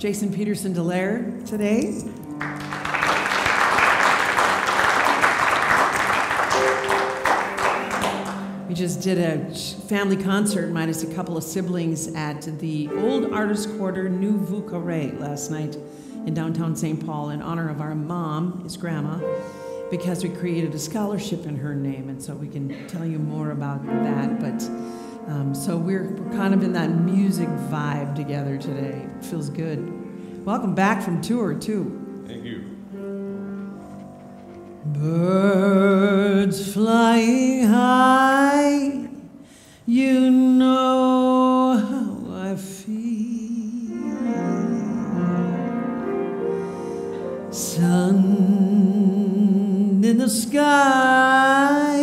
Jason Peterson today. We just did a family concert, minus a couple of siblings, at the Old Artist Quarter Nouveau Carré last night in downtown St. Paul in honor of our mom, his grandma, because we created a scholarship in her name, and so we can tell you more about that. But so we're kind of in that music vibe together today. It feels good. Welcome back from tour, too. Thank you. Birds flying high, you know how I feel. Sun in the sky,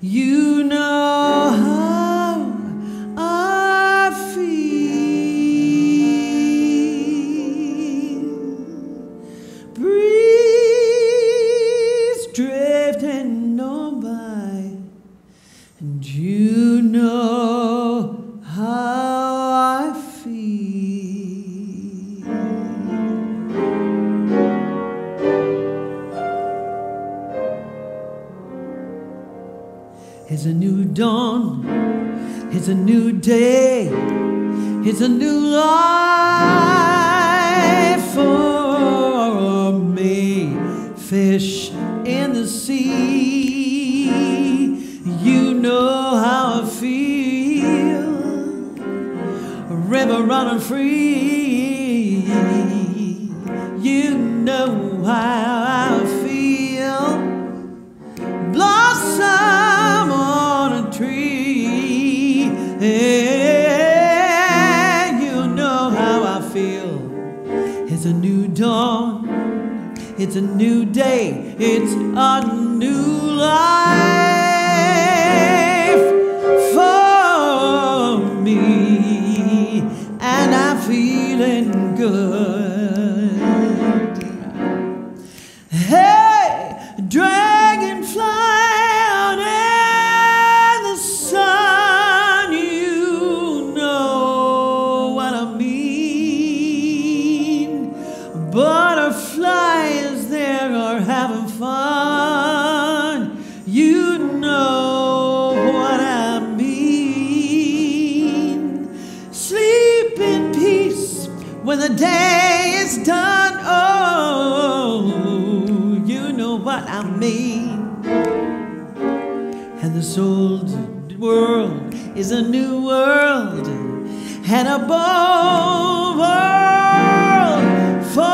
you know how I feel. Breeze drifting on by, and you know how I feel. It's a new dawn, it's a new day, it's a new life for me. Fish in the sea, you know how I feel. A river running free, you know how I feel. Blossom on a tree, yeah, you know how I feel. It's a new dawn, it's a new day, it's a new life for me, and I'm feeling good. Hey, dragonfly out in the sun, you know what I mean. Butterflies there are having fun, you know what I mean. Sleep in peace when the day is done, oh, you know what I mean. And this old world is a new world, and a bold world for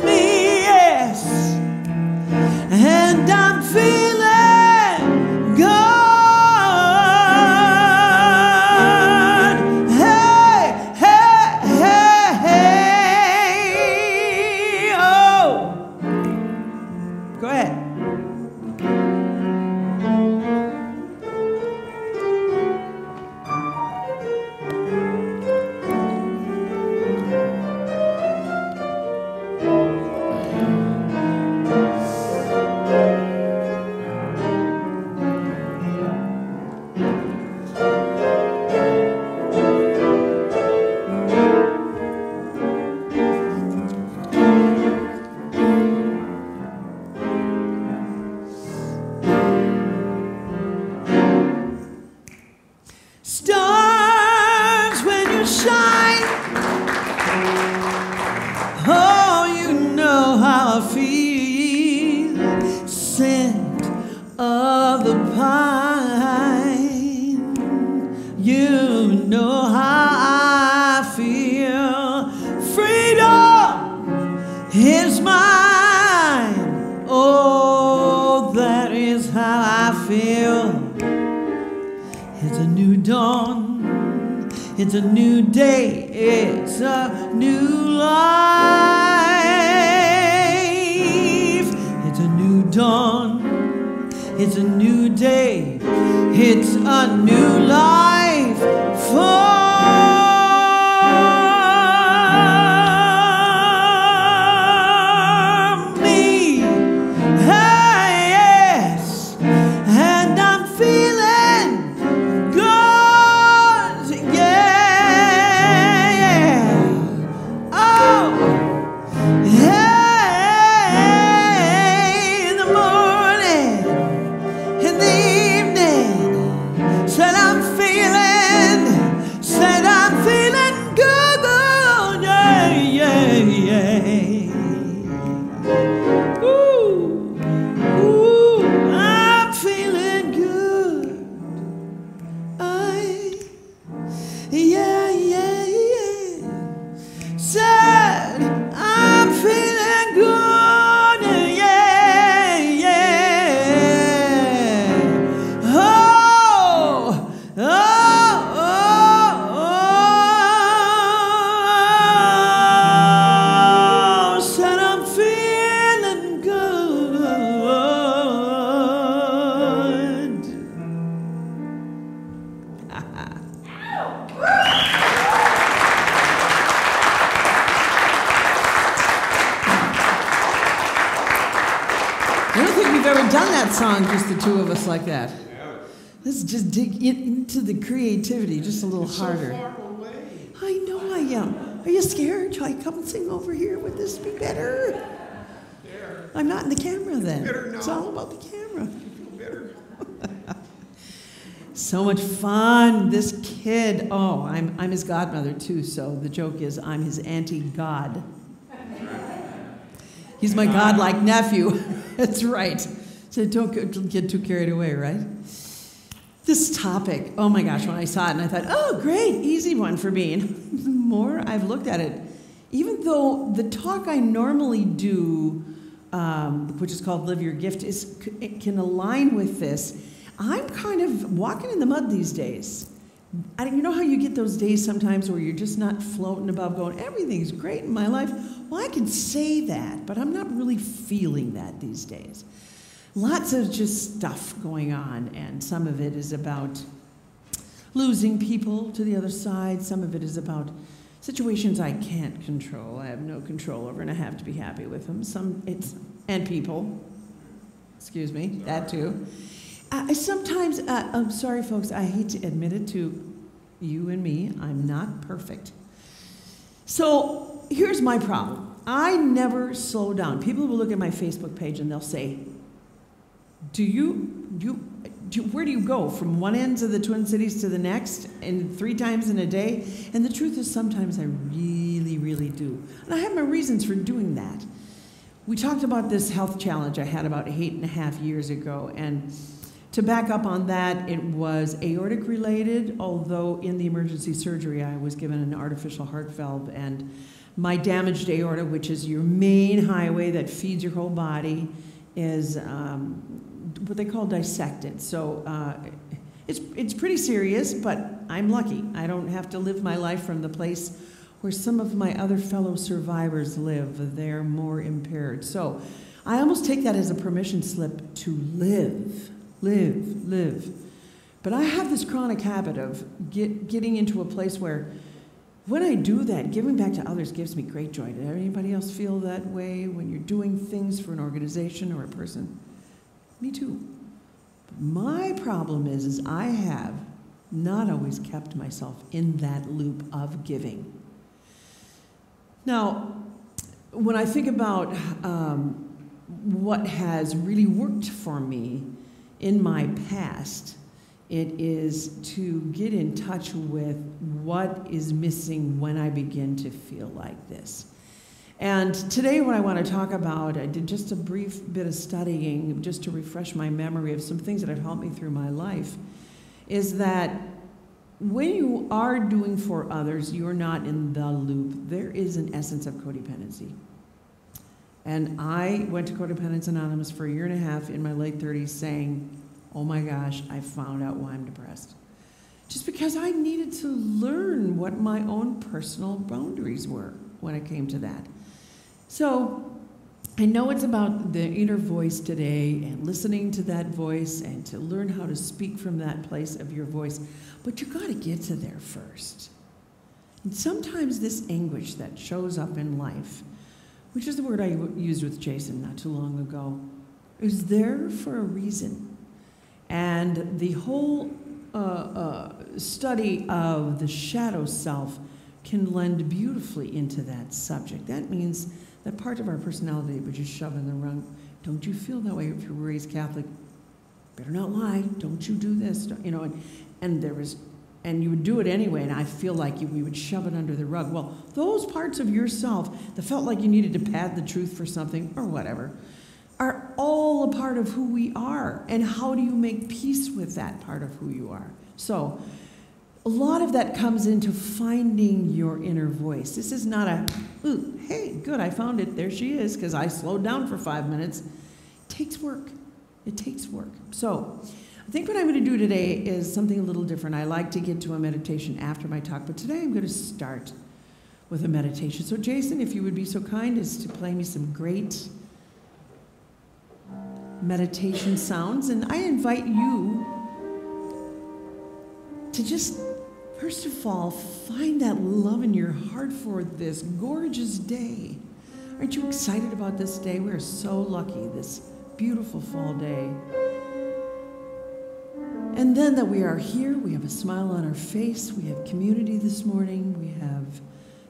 me, yes. And I'm feeling good. Hey, hey, hey, hey, oh. Go ahead. Stars when you shine, oh, you know how I feel. Scent of the pine, you know how I feel. Freedom is mine, oh, that is how I feel. It's a new dawn, it's a new day, it's a new life. It's a new dawn, it's a new day, it's a new life for me. Hey, yes, and I'm feeling song, just the two of us like that. Let's just dig into the creativity just a little harder. So far away. I know I am. Are you scared? Shall I come and sing over here? Would this be better? There. I'm not in the camera then. Better not. It's all about the camera. Better. So much fun. This kid, I'm his godmother too, so the joke is I'm his anti-god. He's my godlike nephew. That's right. So don't get too carried away, right? This topic, oh my gosh, when I saw it and I thought, oh great, easy one for me. And the more I've looked at it, even though the talk I normally do, which is called Live Your Gift, it can align with this, I'm kind of walking in the mud these days. You know how you get those days sometimes where you're just not floating above going, everything's great in my life? Well, I can say that, but I'm not really feeling that these days. Lots of just stuff going on, and some of it is about losing people to the other side. Some of it is about situations I can't control. I have no control over, and I have to be happy with them. And people. Excuse me, that too. Sometimes, I'm sorry, folks, I hate to admit it to you and me, I'm not perfect. So here's my problem. I never slow down. People will look at my Facebook page and they'll say, where do you go from one end of the Twin Cities to the next and 3 times in a day? And the truth is sometimes I really, really do. And I have my reasons for doing that. We talked about this health challenge I had about 8.5 years ago, and to back up on that, it was aortic related, although in the emergency surgery I was given an artificial heart valve, and my damaged aorta, which is your main highway that feeds your whole body, is what they call dissected. So it's pretty serious, but I'm lucky. I don't have to live my life from the place where some of my other fellow survivors live. They're more impaired. So I almost take that as a permission slip to live. But I have this chronic habit of getting into a place where when I do that, giving back to others gives me great joy. Does anybody else feel that way when you're doing things for an organization or a person? Me too. But my problem is I have not always kept myself in that loop of giving. Now, when I think about what has really worked for me in my past, it is to get in touch with what is missing when I begin to feel like this. And today what I want to talk about, I did just a brief bit of studying just to refresh my memory of some things that have helped me through my life, is that when you are doing for others, you're not in the loop. There is an essence of codependency. And I went to Codependence Anonymous for 1.5 years in my late 30s saying, oh my gosh, I found out why I'm depressed. Just because I needed to learn what my own personal boundaries were when it came to that. So I know it's about the inner voice today and listening to that voice and to learn how to speak from that place of your voice, but you got to get to there first. And sometimes this anguish that shows up in life, which is the word I used with Jason not too long ago, is there for a reason. And the whole study of the shadow self can lend beautifully into that subject. That means that part of our personality we just shove in the rung. Don't you feel that way if you were raised Catholic? Better not lie. Don't you do this? And you would do it anyway, and I feel like we would shove it under the rug. Well, those parts of yourself that felt like you needed to pad the truth for something or whatever are all a part of who we are. And how do you make peace with that part of who you are? So a lot of that comes into finding your inner voice. This is not a, ooh, hey, good, I found it, there she is, because I slowed down for 5 minutes. It takes work. It takes work. So I think what I'm going to do today is something a little different. I like to get to a meditation after my talk, but today I'm going to start with a meditation. So Jason, if you would be so kind as to play me some great meditation sounds, and I invite you to just, first of all, find that love in your heart for this gorgeous day. Aren't you excited about this day? We're so lucky, this beautiful fall day. And then that we are here, we have a smile on our face, we have community this morning, we have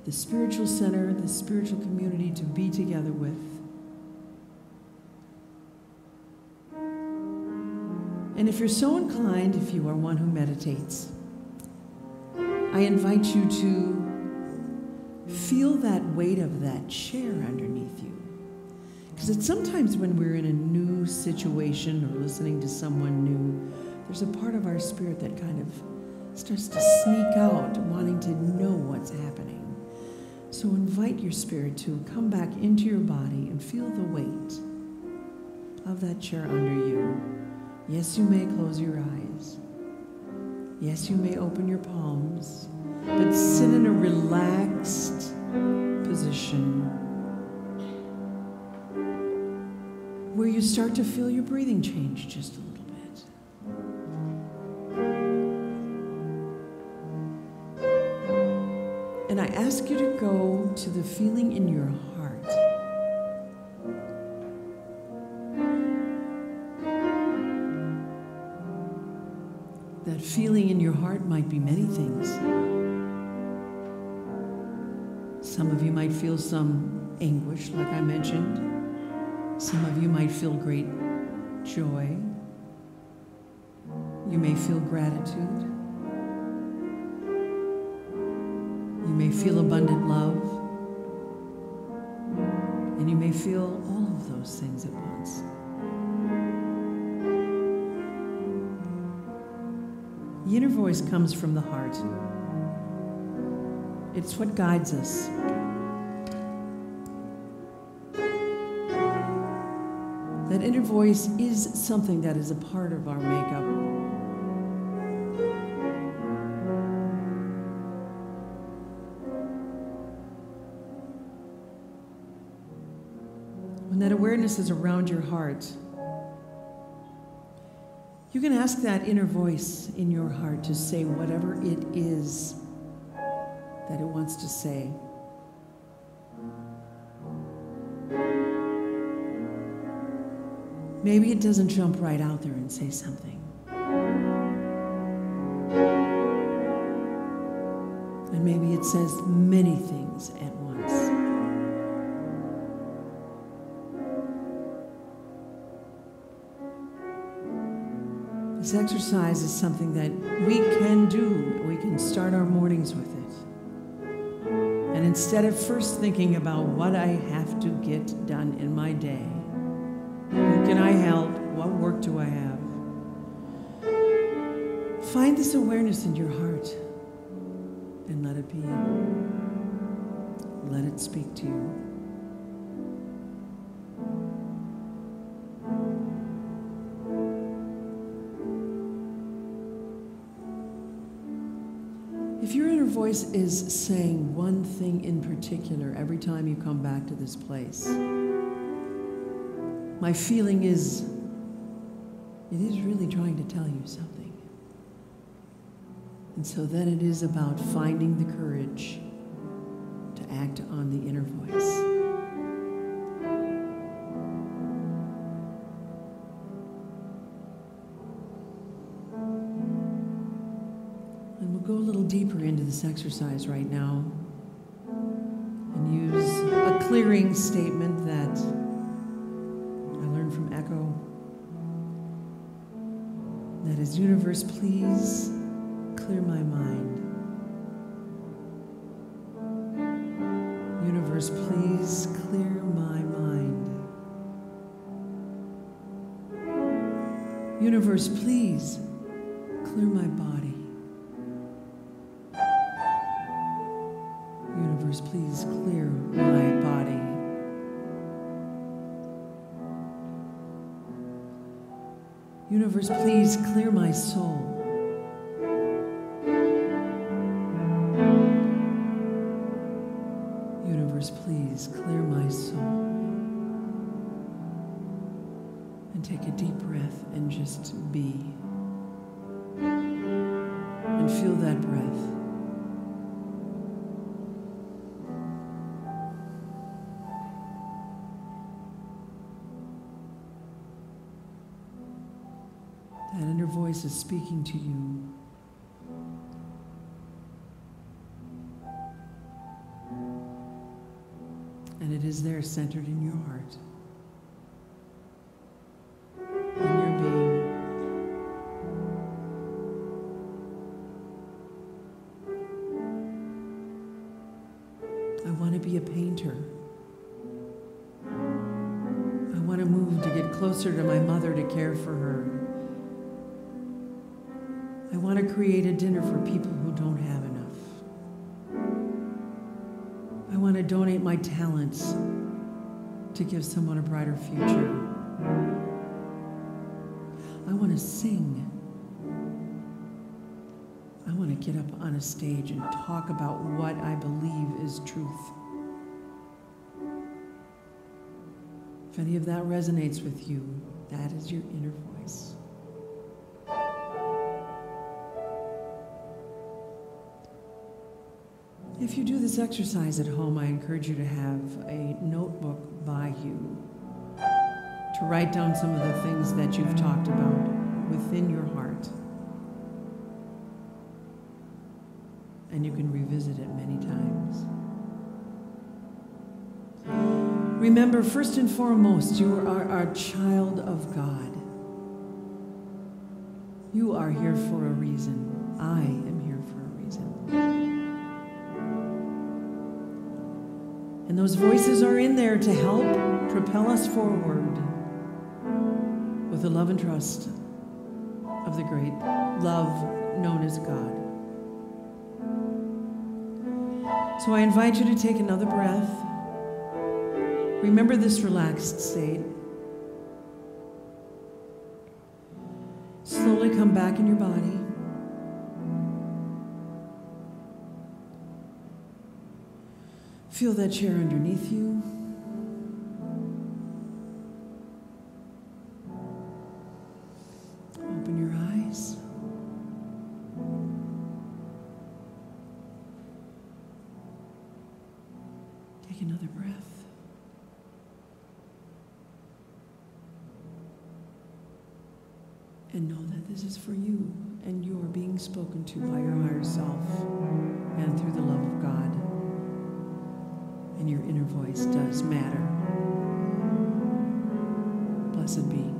the spiritual center, the spiritual community to be together with. And if you're so inclined, if you are one who meditates, I invite you to feel that weight of that chair underneath you. Because it's sometimes when we're in a new situation or listening to someone new, there's a part of our spirit that kind of starts to sneak out, wanting to know what's happening. So invite your spirit to come back into your body and feel the weight of that chair under you. Yes, you may close your eyes. Yes, you may open your palms, but sit in a relaxed position where you start to feel your breathing change just a little bit. And I ask you to go to the feeling in your heart. That feeling in your heart might be many things. Some of you might feel some anguish, like I mentioned. Some of you might feel great joy. You may feel gratitude. You may feel abundant love. And you may feel all of those things at once. The inner voice comes from the heart. It's what guides us. That inner voice is something that is a part of our makeup. When that awareness is around your heart, you can ask that inner voice in your heart to say whatever it is that it wants to say. Maybe it doesn't jump right out there and say something. And maybe it says many things at once. This exercise is something that we can do. We can start our mornings with it. And instead of first thinking about what I have to get done in my day, who can I help? What work do I have? Find this awareness in your heart and let it be. Let it speak to you. If your inner voice is saying one thing in particular every time you come back to this place, my feeling is, it is really trying to tell you something. And so then it is about finding the courage to act on the inner voice. And we'll go a little deeper into this exercise right now and use a clearing statement that from Echo. That is, universe, please clear my mind. Universe, please clear my mind. Universe, please clear my body. Universe, please clear my body. Universe, please clear my soul. Universe, please clear my soul. And take a deep breath and just be. And feel that breath. That inner voice is speaking to you. And it is there centered in your heart, in your being. I want to be a painter. I want to move to get closer to my mother to care for her. I want to create a dinner for people who don't have enough. I want to donate my talents to give someone a brighter future. I want to sing. I want to get up on a stage and talk about what I believe is truth. If any of that resonates with you, that is your inner voice. If you do this exercise at home, I encourage you to have a notebook by you to write down some of the things that you've talked about within your heart. And you can revisit it many times. Remember, first and foremost, you are a child of God. You are here for a reason. I am here for a reason. And those voices are in there to help propel us forward with the love and trust of the great love known as God. So I invite you to take another breath. Remember this relaxed state. Slowly come back in your body. Feel that chair underneath you. Open your eyes. Take another breath. And know that this is for you, and you are being spoken to by your higher self and through the love of God. And your inner voice does matter. Blessed be.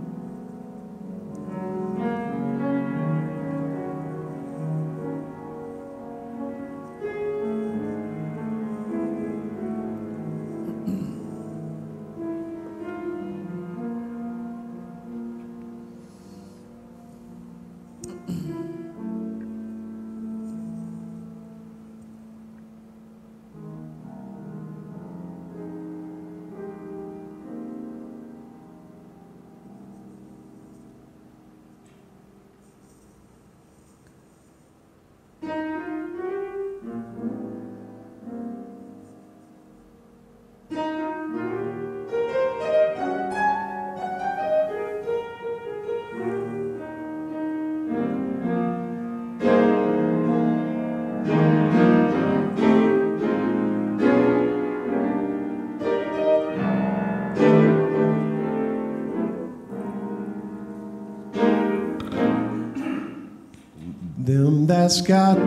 Them that's got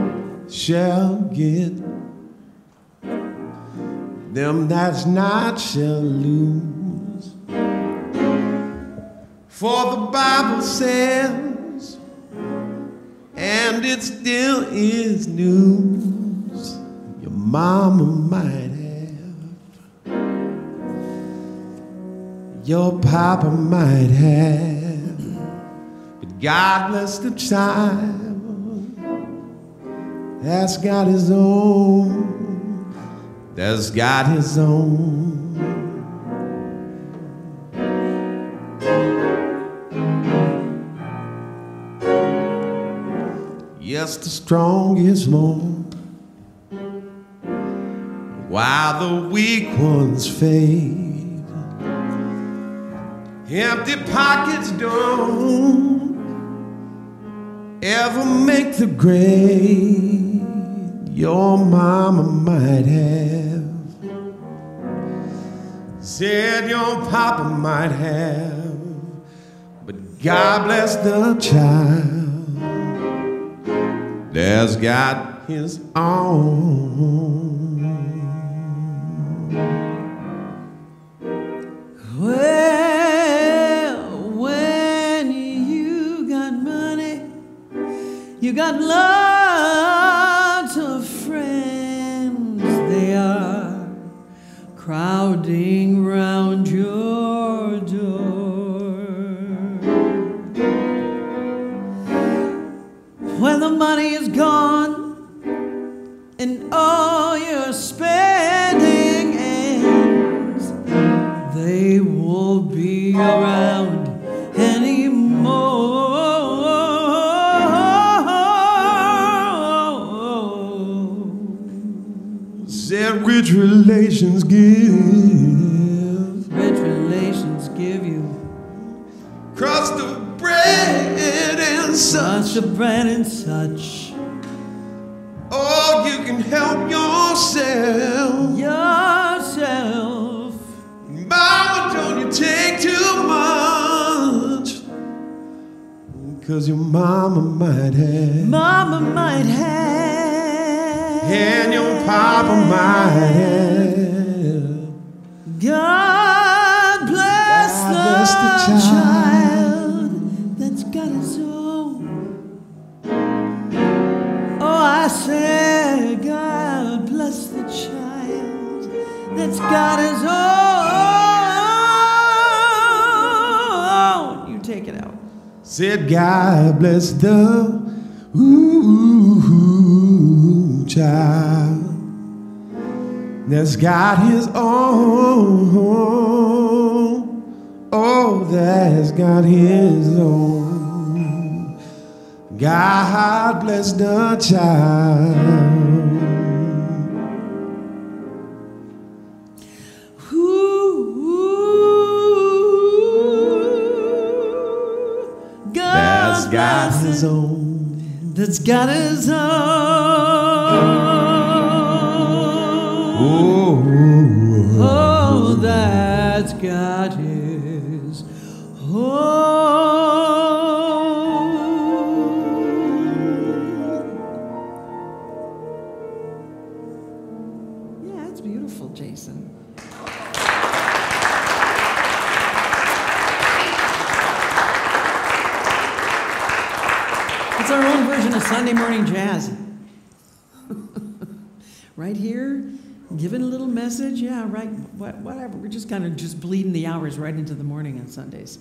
shall get, them that's not shall lose. For the Bible says, and it still is news, your mama might have, your papa might have, but God bless the child that's got his own, that's got his own. Yes, the strong is more, while the weak ones fade. Empty pockets don't ever make the grade. Your mama might have, said your papa might have, but God bless the child that's got his own. Well, when you got money, you got lots of friends. They are crowding round your door. When the money is gone and all your spending ends, they won't be around anymore. Said rich relations give. Rich relations give you Cross the bread and such such. a bread and such. Oh, you can help yourself. Yourself. Mama, don't you take too much, 'cause your mama might have, Mama might have, and your papa might have. God bless, God bless the the child that's got his own. Oh, I said, God bless the child that's got his own. You take it out. Said God bless the child that's got his own. Oh, that's got his own. God bless the child. That's got his own. That's got his own. Oh, that's got his own. Yeah, it's beautiful, Jason. It's our own version of Sunday morning jazz. Right here, giving a little message, yeah, right, whatever. We're just kind of just bleeding the hours right into the morning on Sundays.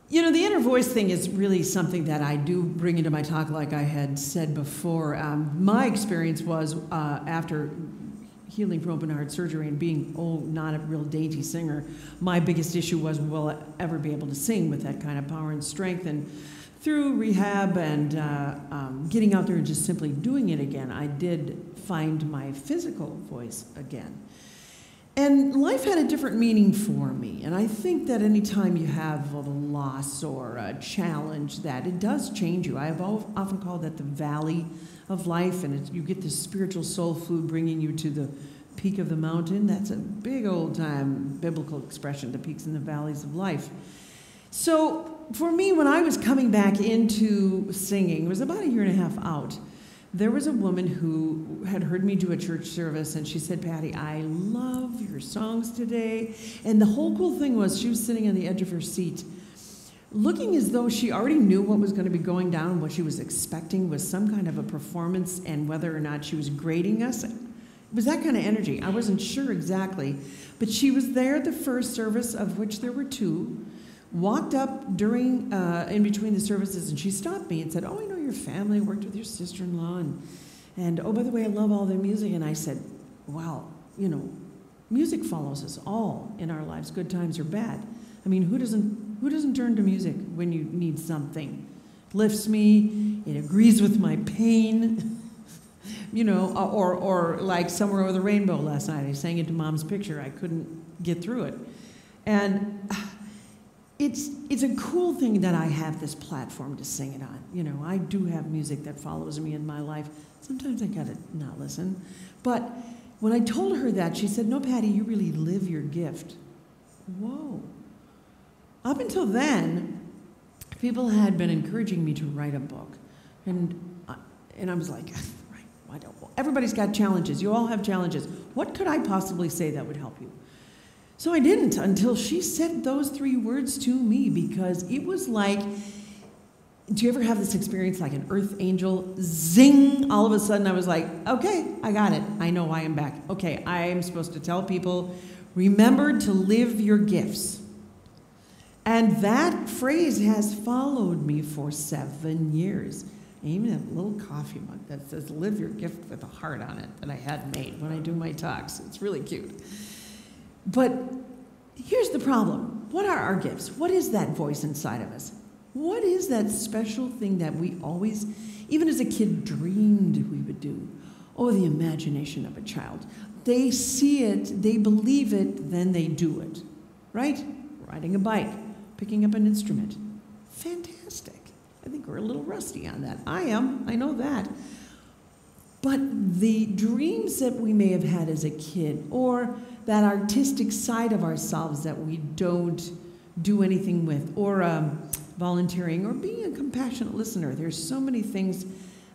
You know, the inner voice thing is really something that I do bring into my talk, like I had said before. My experience was after healing from open heart surgery and being, not a real dainty singer, my biggest issue was, will I ever be able to sing with that kind of power and strength? And through rehab and getting out there and just simply doing it again, I did find my physical voice again. And life had a different meaning for me. And I think that anytime you have a loss or a challenge, that it does change you. I have often called that the valley of life, and you get this spiritual soul food bringing you to the peak of the mountain. That's a big old time biblical expression, the peaks and the valleys of life. So for me, when I was coming back into singing, it was about a year and a half out, there was a woman who had heard me do a church service, and she said, Patty, I love your songs today. And the whole cool thing was she was sitting on the edge of her seat, looking as though she already knew what was going to be going down, and what she was expecting was some kind of a performance, and whether or not she was grading us. It was that kind of energy. I wasn't sure exactly, but she was there at the first service, of which there were two, walked up during, in between the services, and she stopped me and said, oh, I know your family, worked with your sister-in-law, and oh, by the way, I love all their music. And I said, wow, you know, music follows us all in our lives, good times or bad. I mean, who doesn't turn to music when you need something? It lifts me, it agrees with my pain, you know, or like Somewhere Over the Rainbow last night, I sang into Mom's picture, I couldn't get through it. And it's a cool thing that I have this platform to sing it on. You know, I do have music that follows me in my life. Sometimes I gotta not listen. But when I told her that, she said, no, Patty, you really live your gift. Whoa. Up until then, people had been encouraging me to write a book. And And I was like, right, why don't, everybody's got challenges. You all have challenges. What could I possibly say that would help you? So I didn't until she said those 3 words to me, because it was like, do you ever have this experience like an earth angel? Zing! All of a sudden I was like, okay, I got it. I know I am back. Okay, I am supposed to tell people, remember to live your gifts. And that phrase has followed me for 7 years. I even have a little coffee mug that says, live your gift with a heart on it, that I had made when I do my talks. It's really cute. But here's the problem. What are our gifts? What is that voice inside of us? What is that special thing that we always, even as a kid, dreamed we would do? Oh, the imagination of a child. They see it, they believe it, then they do it. Right? Riding a bike, picking up an instrument. Fantastic. I think we're a little rusty on that. I am, I know that. But the dreams that we may have had as a kid, or that artistic side of ourselves that we don't do anything with, or volunteering, or being a compassionate listener. There's so many things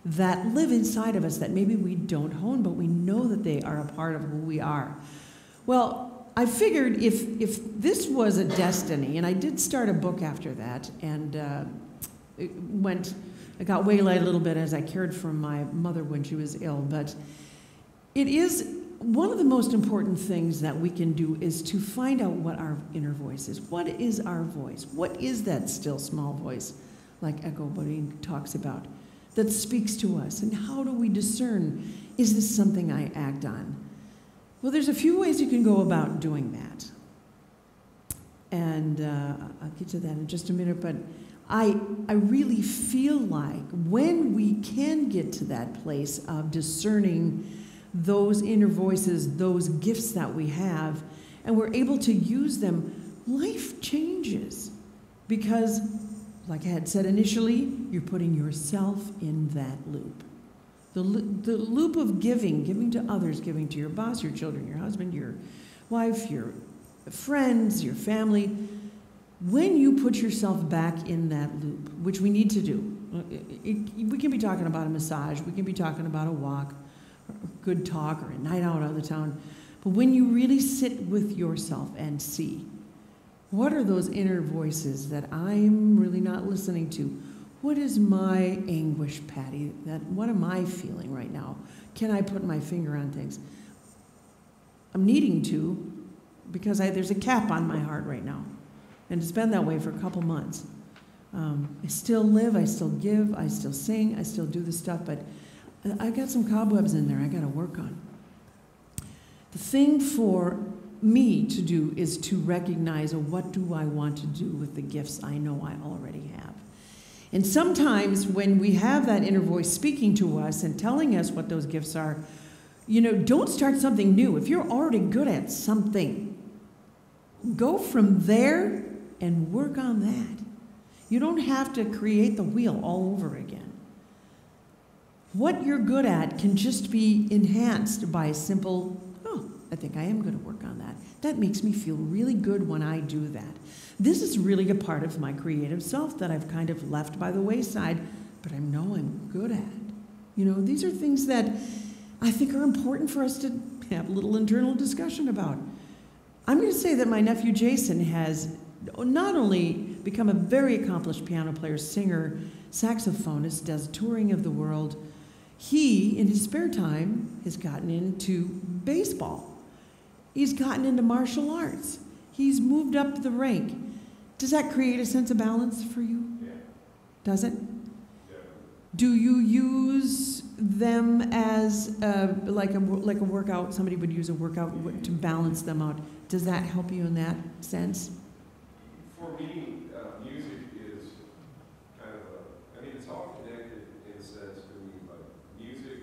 that live inside of us that maybe we don't hone, but we know that they are a part of who we are. Well, I figured if this was a destiny, and I did start a book after that, and I got waylaid a little bit as I cared for my mother when she was ill, but it is one of the most important things that we can do is to find out what our inner voice is. What is our voice? What is that still small voice, like Echo Bodine talks about, that speaks to us? And how do we discern, is this something I act on? Well, there's a few ways you can go about doing that. And I'll get to that in just a minute, but I really feel like when we can get to that place of discerning those inner voices, those gifts that we have, and we're able to use them, life changes. Because, like I had said initially, you're putting yourself in that loop. The loop of giving to others, giving to your boss, your children, your husband, your wife, your friends, your family. When you put yourself back in that loop, which we need to do, we can be talking about a massage, we can be talking about a walk, a good talk, or a night out of the town. But when you really sit with yourself and see, what are those inner voices that I'm really not listening to? What is my anguish, Patty? What am I feeling right now? Can I put my finger on things? I'm needing to, because there's a cap on my heart right now. And it's been that way for a couple months. I still live, I still give, I still sing, I still do this stuff, but I got some cobwebs in there I got to work on. The thing for me to do is to recognize, what do I want to do with the gifts I know I already have? And sometimes when we have that inner voice speaking to us and telling us what those gifts are, don't start something new. If you're already good at something, go from there and work on that. You don't have to create the wheel all over again. What you're good at can just be enhanced by a simple, I think I am going to work on that. That makes me feel really good when I do that. This is really a part of my creative self that I've kind of left by the wayside, but I know I'm good at. These are things that I think are important for us to have a little internal discussion about. I'm going to say that my nephew Jason has not only become a very accomplished piano player, singer, saxophonist, does touring of the world. He, in his spare time, has gotten into baseball. He's gotten into martial arts. He's moved up the rank. Does that create a sense of balance for you? Yeah. Does it? Yeah. Do you use them as like a workout? Somebody would use a workout to balance them out. Does that help you in that sense? For me, music is kind of it's all connected in a sense for me, but music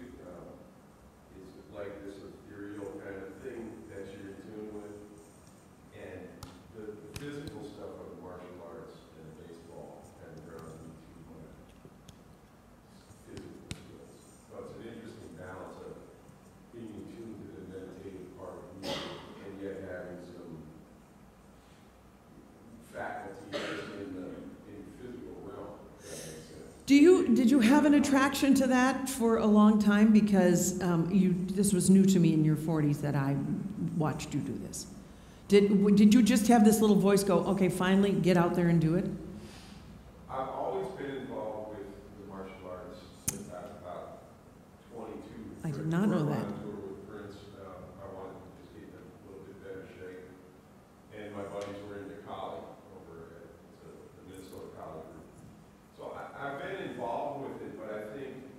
is like this ethereal kind of thing that you're in tune with. And the physical stuff of martial arts and baseball kind of grounds me to my physical skills. So it's an interesting balance of being in tune to the meditative part of music and yet having some faculty Did you have an attraction to that for a long time? Because this was new to me in your 40s that I watched you do this. Did you just have this little voice go, okay, finally, get out there and do it? I've always been involved with the martial arts since I was about 22. I did not know that. With Prince, I wanted to just get in a little bit better shape. And my buddies were into Collie over at the Minnesota Collie group. So I've been involved with it, but I think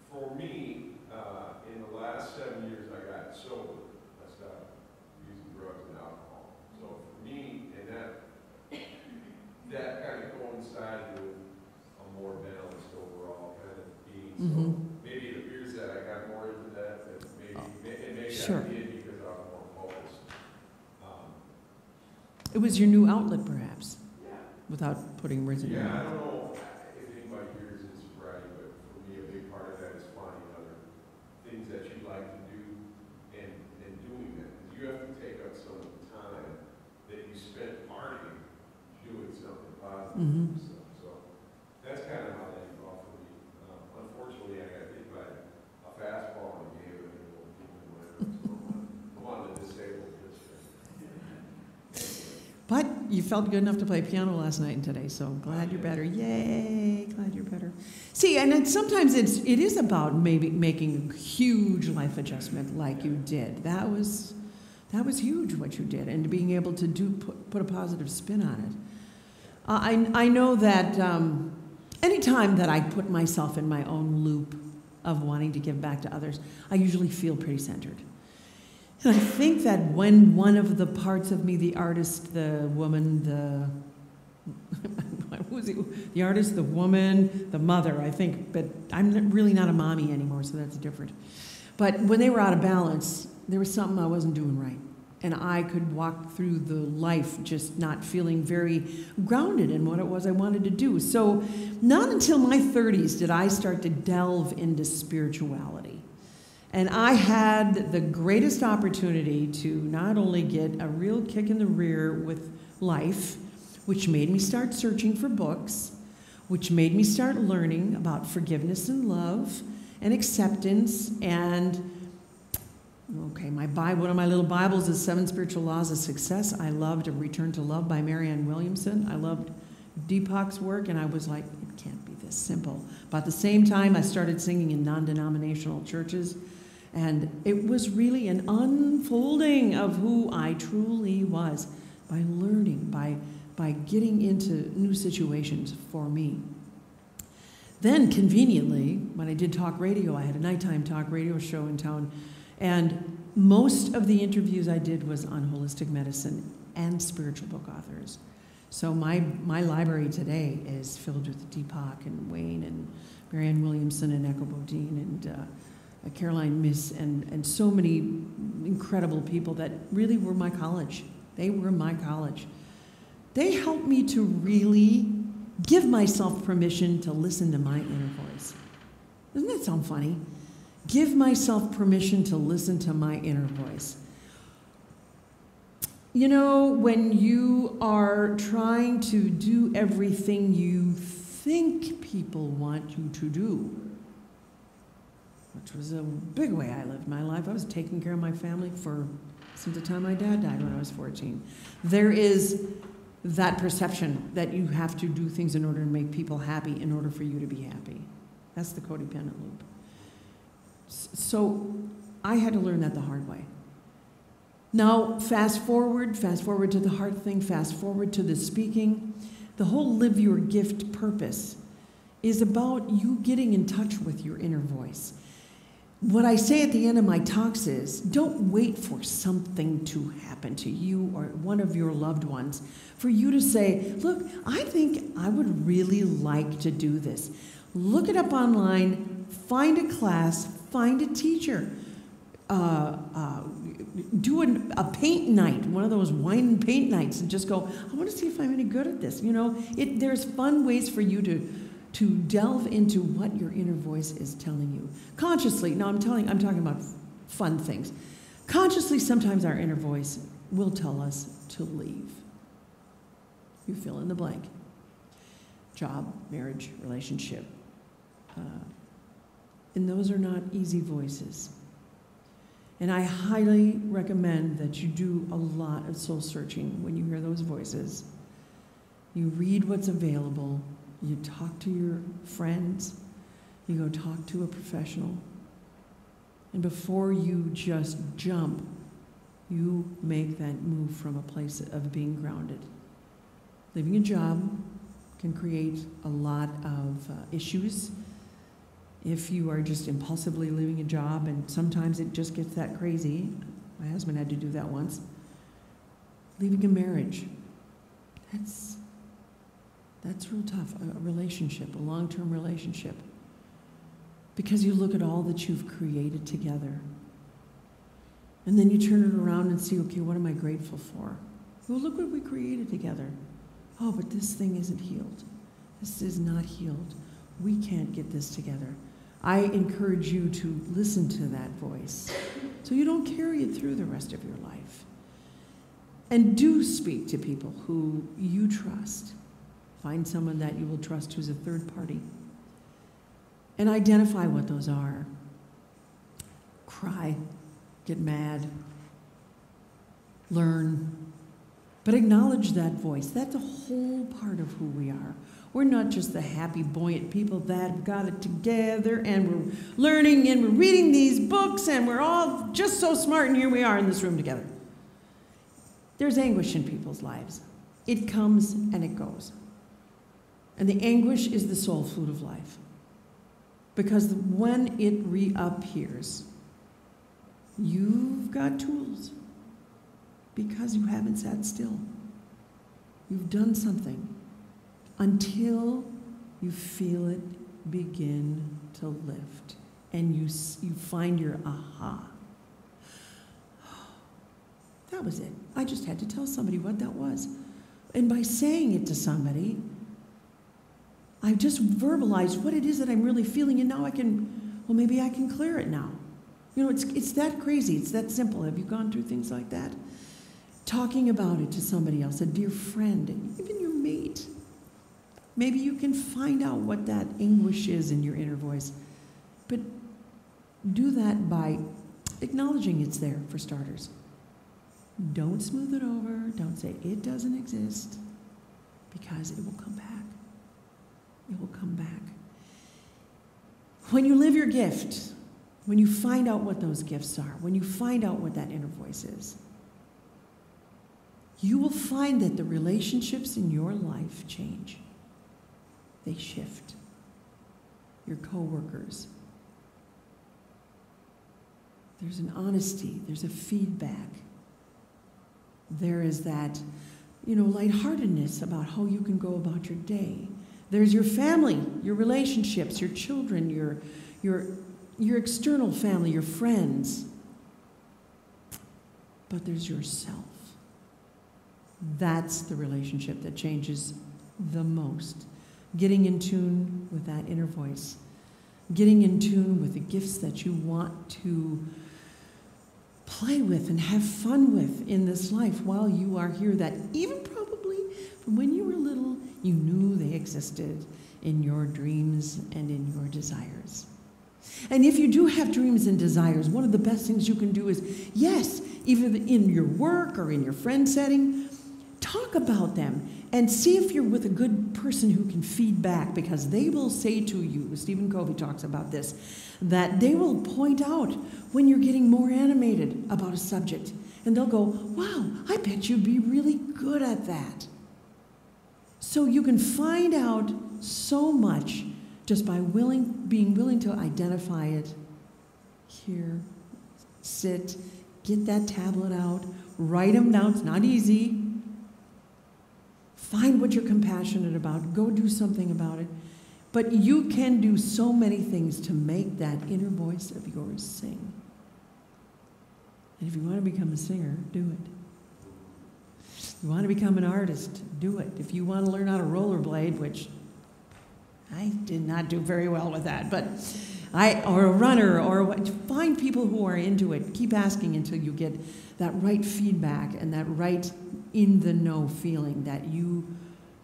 for me, in the last 7 years, I got sober. I stopped using drugs and alcohol. So for me, and that kind of coincided with a more balanced overall kind of being. So maybe it appears that I got more into that, but maybe Sure. I did because I was more focused. It was your new outlet, perhaps, Yeah. without putting words in your Yeah, I mouth. don't know if anybody here is in sobriety, but for me, a big part of that is finding other things that you like to do and doing that. Because you have to take up some of the time that you spent partying doing something positive. So that's kind of how that evolved for me. Unfortunately, I got hit by a fastball in a game and it won't keep me away. So I'm on the disabled list. But you felt good enough to play piano last night and today, so I'm glad you're better. Yay, glad you're better. See, and sometimes it is about maybe making a huge life adjustment like you did. That was huge what you did, and being able to put a positive spin on it. I know that anytime that I put myself in my own loop of wanting to give back to others, I usually feel pretty centered. And I think that when one of the parts of me, the artist, the woman, the artist, the woman, the mother, I think, but I'm really not a mommy anymore, so that's different. But when they were out of balance, there was something I wasn't doing right. And I could walk through the life just not feeling very grounded in what it was I wanted to do. So not until my 30s did I start to delve into spirituality. And I had the greatest opportunity to not only get a real kick in the rear with life, which made me start searching for books, which made me start learning about forgiveness and love and acceptance. And, okay, one of my little Bibles is 7 Spiritual Laws of Success. I loved A Return to Love by Marianne Williamson. I loved Deepak's work, and I was like, it can't be this simple. But at the same time, I started singing in non-denominational churches. And it was really an unfolding of who I truly was by learning, by getting into new situations for me. Then, conveniently, when I did talk radio, I had a nighttime talk radio show in town, and most of the interviews I did was on holistic medicine and spiritual book authors. So my library today is filled with Deepak and Wayne and Marianne Williamson and Echo Bodine and Caroline Miss, and so many incredible people that really were my college. They were my college. They helped me to really give myself permission to listen to my inner voice. Doesn't that sound funny? Give myself permission to listen to my inner voice. You know, when you are trying to do everything you think people want you to do, which was a big way I lived my life. I was taking care of my family since the time my dad died when I was 14. There is that perception that you have to do things in order to make people happy in order for you to be happy. That's the codependent loop. So I had to learn that the hard way. Now, fast forward to the heart thing, fast forward to the speaking. The whole live your gift purpose is about you getting in touch with your inner voice. What I say at the end of my talks is, don't wait for something to happen to you or one of your loved ones for you to say, look, I think I would really like to do this. Look it up online, find a class, find a teacher. Do a paint night, one of those wine and paint nights, and just go, I want to see if I'm any good at this. You know, there's fun ways for you to delve into what your inner voice is telling you. Consciously, now I'm talking about fun things. Consciously, sometimes our inner voice will tell us to leave. You fill in the blank. job, marriage, relationship. And those are not easy voices. And I highly recommend that you do a lot of soul searching when you hear those voices. You read what's available, you talk to your friends, you go talk to a professional. And before you just jump, you make that move from a place of being grounded. Leaving a job can create a lot of issues if you are just impulsively leaving a job, and sometimes it just gets that crazy. My husband had to do that once. Leaving a marriage, that's real tough. A relationship, a long-term relationship, because you look at all that you've created together, and then you turn it around and see, okay, what am I grateful for? Well, look what we created together. Oh, but this thing isn't healed. This is not healed. We can't get this together. I encourage you to listen to that voice so you don't carry it through the rest of your life. And do speak to people who you trust. Find someone that you will trust who's a third party. And identify what those are. Cry, get mad, learn, but acknowledge that voice. That's a whole part of who we are. We're not just the happy, buoyant people that have got it together and we're learning and we're reading these books and we're all just so smart and here we are in this room together. There's anguish in people's lives. It comes and it goes. And the anguish is the soul food of life. Because when it reappears, you've got tools. Because you haven't sat still. You've done something until you feel it begin to lift. And you find your aha. That was it. I just had to tell somebody what that was. And by saying it to somebody, I just verbalized what it is that I'm really feeling, and now I can, well, maybe I can clear it now. You know, it's that crazy. It's that simple. Have you gone through things like that? Talking about it to somebody else, a dear friend, even your mate. Maybe you can find out what that anguish is in your inner voice. But do that by acknowledging it's there, for starters. Don't smooth it over. Don't say it doesn't exist, because it will come back. It will come back. When you live your gift, when you find out what those gifts are, when you find out what that inner voice is, you will find that the relationships in your life change. They shift. Your coworkers. There's an honesty. There's a feedback. There is that, lightheartedness about how you can go about your day. There's your family, your relationships, your children, your external family, your friends. But there's yourself. That's the relationship that changes the most. Getting in tune with that inner voice. Getting in tune with the gifts that you want to play with and have fun with in this life while you are here, that even probably from when you were little, you knew they existed in your dreams and in your desires. And if you do have dreams and desires, one of the best things you can do is, yes, either in your work or in your friend setting, talk about them and see if you're with a good person who can feed back, because they will say to you, Stephen Covey talks about this, that they will point out when you're getting more animated about a subject. And they'll go, wow, I bet you'd be really good at that. So you can find out so much just by being willing to identify it. Here, sit, get that tablet out, write them down. It's not easy. Find what you're compassionate about. Go do something about it. But you can do so many things to make that inner voice of yours sing. And if you want to become a singer, do it. If you want to become an artist, do it. If you want to learn how to rollerblade, which I did not do very well with that, but or a runner, or find people who are into it. Keep asking until you get that right feedback and that right in the know feeling that you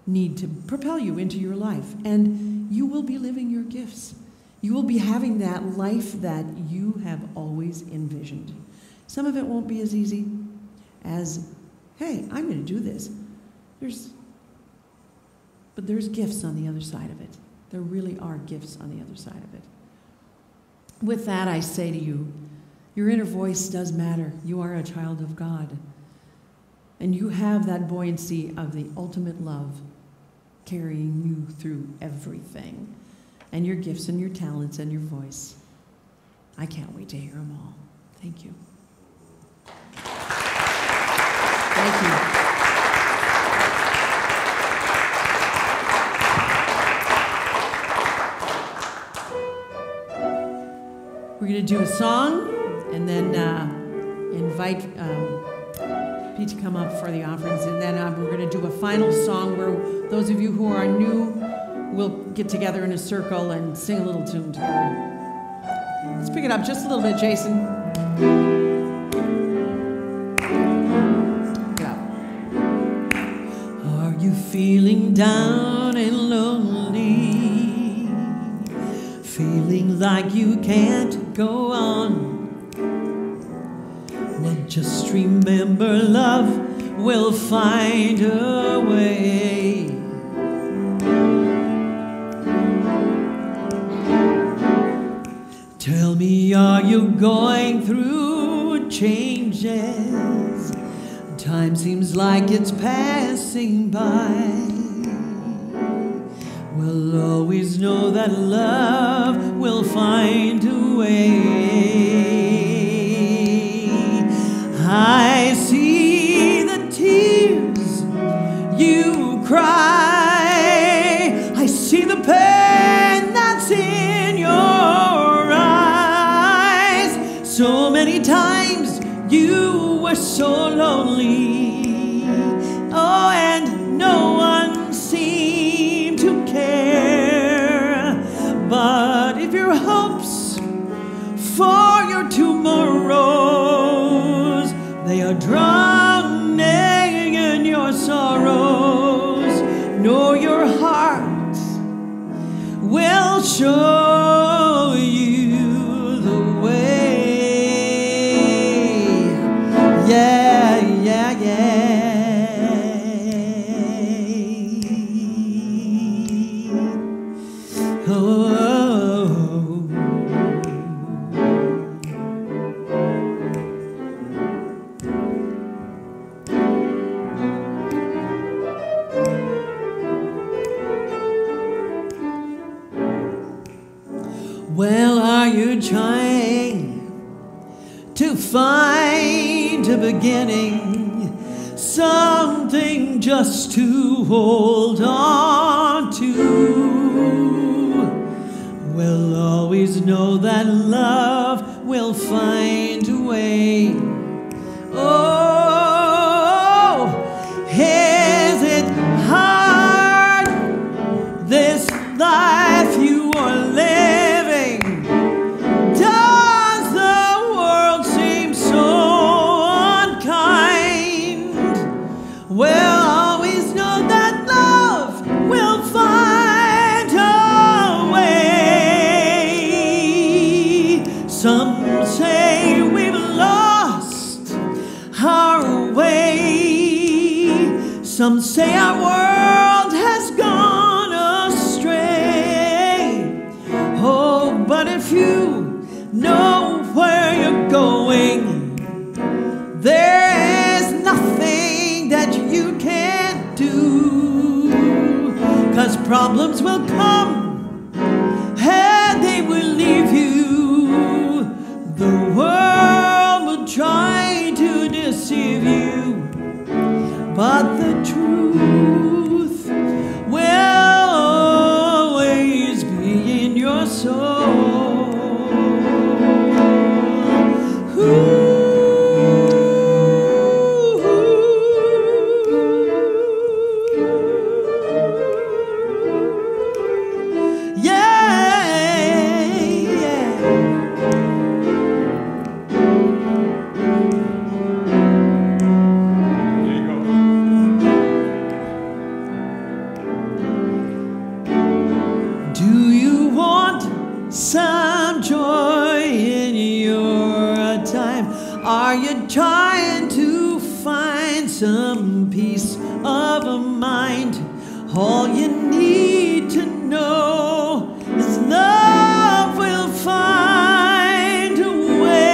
need to propel you into your life. And you will be living your gifts. You will be having that life that you have always envisioned. Some of it won't be as easy as, hey, I'm going to do this. But there's gifts on the other side of it. There really are gifts on the other side of it. With that, I say to you, your inner voice does matter. You are a child of God. And you have that buoyancy of the ultimate love carrying you through everything. And your gifts and your talents and your voice. I can't wait to hear them all. Thank you. Thank you. We're going to do a song and then invite Pete to come up for the offerings. And then we're going to do a final song where those of you who are new will get together in a circle and sing a little tune together. Let's pick it up just a little bit, Jason. Pick it up. Are you feeling down and lonely? Feeling like you can't go on? Well, just remember love will find a way. Tell me, are you going through changes? Time seems like it's passing by. We'll always know that love will find a way. I see the tears you cry. I see the pain that's in your eyes. So many times you were so lonely. Oh, and no one seemed to care. But if your hopes for your tomorrows, they are drowning in your sorrows, know your heart will show you the way. Yeah, yeah, yeah. Oh. Well, are you trying to find a beginning, something just to hold on to? We'll always know that love will find a way. Oh, is it hard, this life you are living? Does the world seem so unkind? Well, always know that love will find a way. Some say we've lost our way. Some say our world has gone astray. Oh, but if you know where you're going, there is nothing that you can't do. 'Cause problems will come and they will leave you. The world will try to deceive you, but the truth will always be in your soul. some joy in your time? Are you trying to find some peace of mind? All you need to know is love will find a way.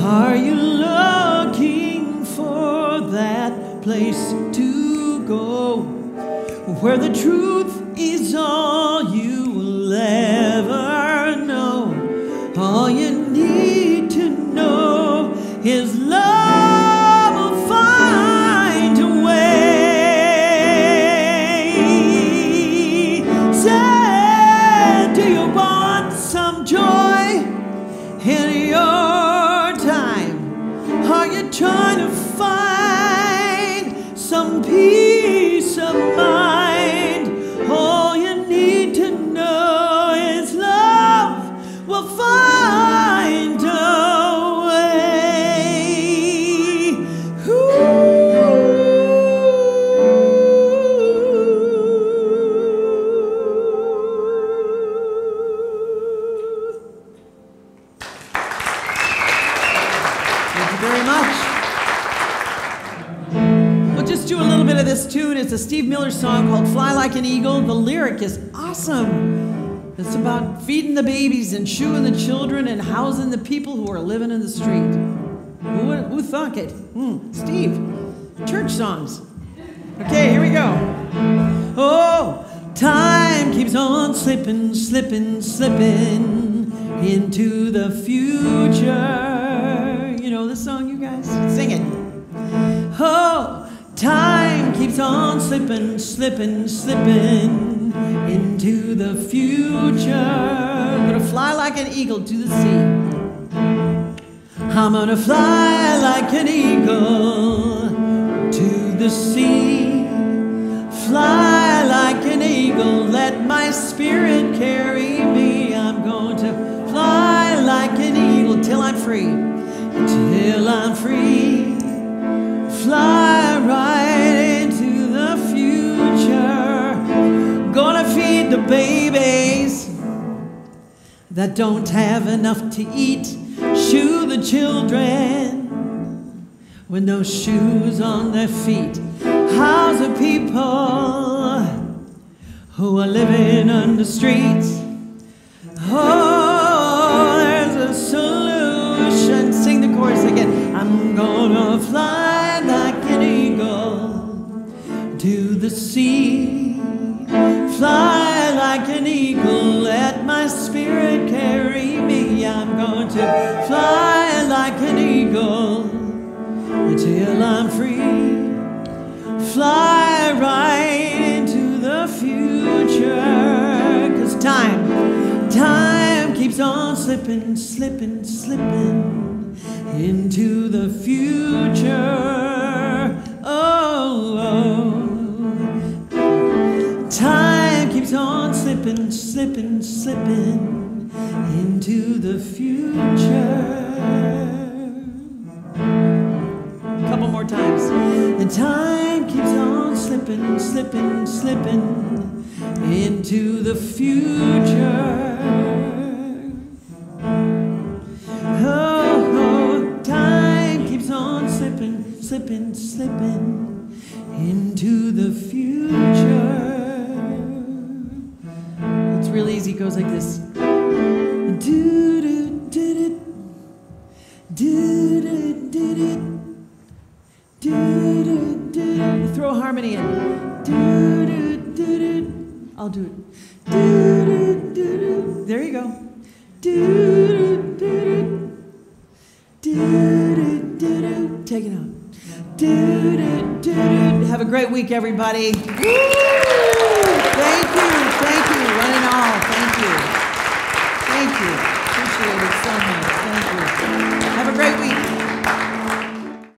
Are you looking for that place to go, where the truth is all you will ever know? All you need to know is love will find a way. Say, do you want some joy in your time? Are you trying to find some peace of mind? All you need to know is love will find a way. Thank you very much. We'll just do a little bit of this tune. It's a Steve Miller song called Fly Like an Eagle. The lyric is awesome. It's about feeding the babies and shoeing the children and housing the people who are living in the street. Who thunk it? Steve. Church songs. Okay, here we go. Oh, time keeps on slipping, slipping, slipping into the future. You know this song, you guys? Sing it. Oh, time keeps on slipping, slipping, slipping into the future. I'm gonna fly like an eagle to the sea. I'm gonna fly like an eagle to the sea. Fly like an eagle, let my spirit carry me. I'm going to fly like an eagle till I'm free. Till I'm free. Fly right into the future. Gonna feed the babies that don't have enough to eat. Shoe the children with no shoes on their feet. House the people who are living on the streets. Oh, there's a solution. Sing the chorus again. I'm gonna fly like an eagle to the sea. Fly like an eagle, let my spirit carry me. I'm going to fly like an eagle until I'm free. Fly right into the future. 'Cause time keeps on slipping, slipping, slipping into the future. Oh. Time keeps on slipping, slipping, slipping into the future. A couple more times. And time keeps on slipping, slipping, slipping into the future. Oh, time keeps on slipping, slipping, slipping into the future. It's real easy, it goes like this. Throw a harmony in. I'll do it. There you go. Take it out. Have a great week, everybody. Woo! Thank you, one and all. Thank you. Appreciate it so much. Thank you. Have a great week.